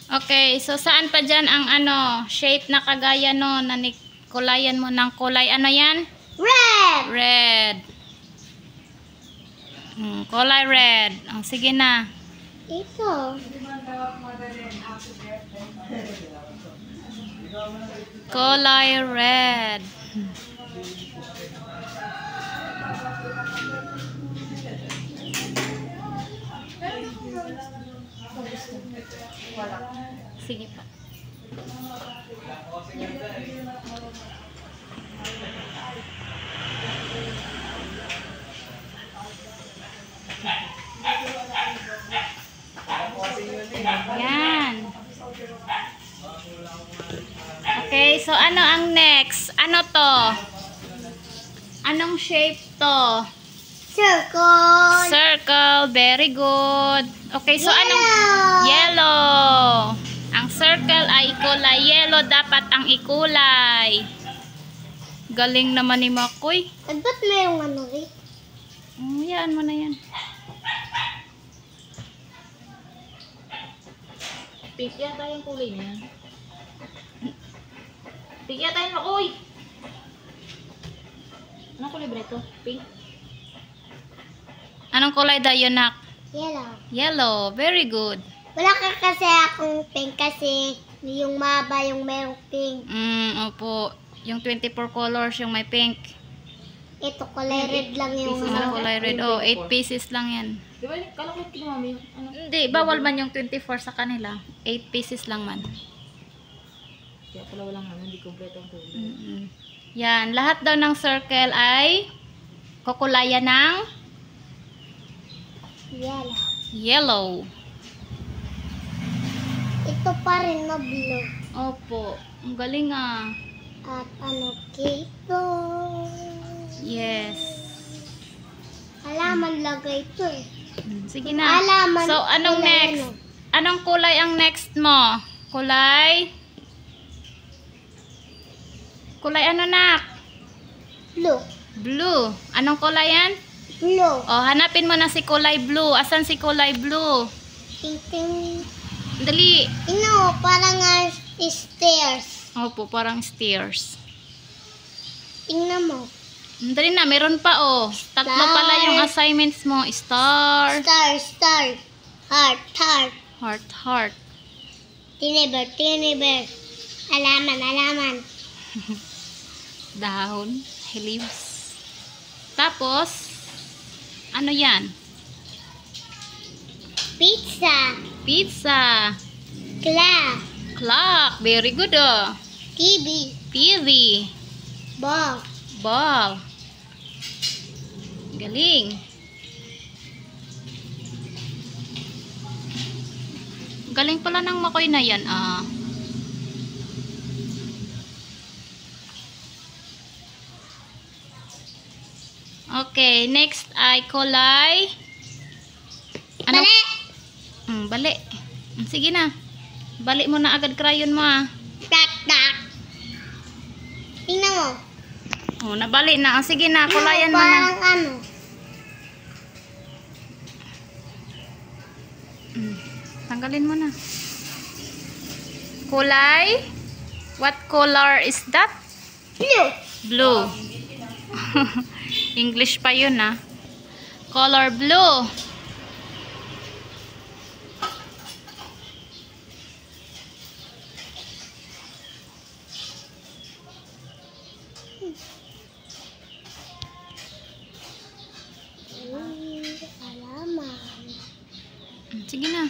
Okay, so saan pa dyan ang shape na kagaya no, na kulayan mo ng kulay, ano yan? Red! Red. Kulay red. Sige na. Ito. Kulay red. Sige pa. Yan. Okay, so ano ang next? Ano to? Anong shape to? Circle. Circle. Very good. Okay, so anong? Yellow. Ang circle ay kulay yellow. Dapat ang ikulay. Galing naman ni Makoy. At ba't mayroong ano rin? Yan mo na yan. Pink yata yung kulay niya. Pink yata yung Makoy. Anong kulay ba ito? Pink? Anong kulay daw yun, Nak? Yellow. Yellow. Very good. Wala ka kasi akong pink kasi yung maba yung merong pink. Opo. Yung 24 colors yung may pink. Ito kulay red lang yung Ano kulay red? 8 pieces lang yan. Di ba? Kala ko yung mami. Ano? Hindi, bawal man yung 24 sa kanila. 8 pieces lang man. Kaya pala walang hindi kompleto ang kulay. Yan. Lahat daw ng circle ay kukulayan ng yellow. yellow. Ito pa rin na blue. Opo. Ang galing ah. At ano kito? Yes. Halaman lagay ito eh. Sige na. Halaman. So, anong kulay next? ano? Anong kulay ang next mo? Kulay? Kulay ano, Nak? Blue. Blue. Anong kulay yan? Blue. Oh, hanapin mo na si kulay blue. Asan si kulay blue? Ting ting. Dali. Ino, parang stairs. Opo, parang stairs. Tingnan mo. Dali na, meron pa oh. Tatlo Star. pala yung assignments mo. Star. Star, star. Heart, heart. Heart, heart. Tiniber, tiniber. Halaman, halaman. Dahon. Leaves. Tapos, ano yan? Pizza. Pizza. Clock. Clock. Very good oh. TV. TV. Ball. Ball. Galing. Galing pala ng Makoy na yan ah. Okay, next ay kulay. Ano? Bali. Bali. Sige na. Bali mo na agad crayon mo ah. Tak, tak. Tingnan mo. Oh, nabali na. Sige na, kulayan mo na. Parang ano. Tanggalin mo na. Kulay? What color is that? Blue. Blue. English pa yun ah. Color blue. Halaman. Sige na.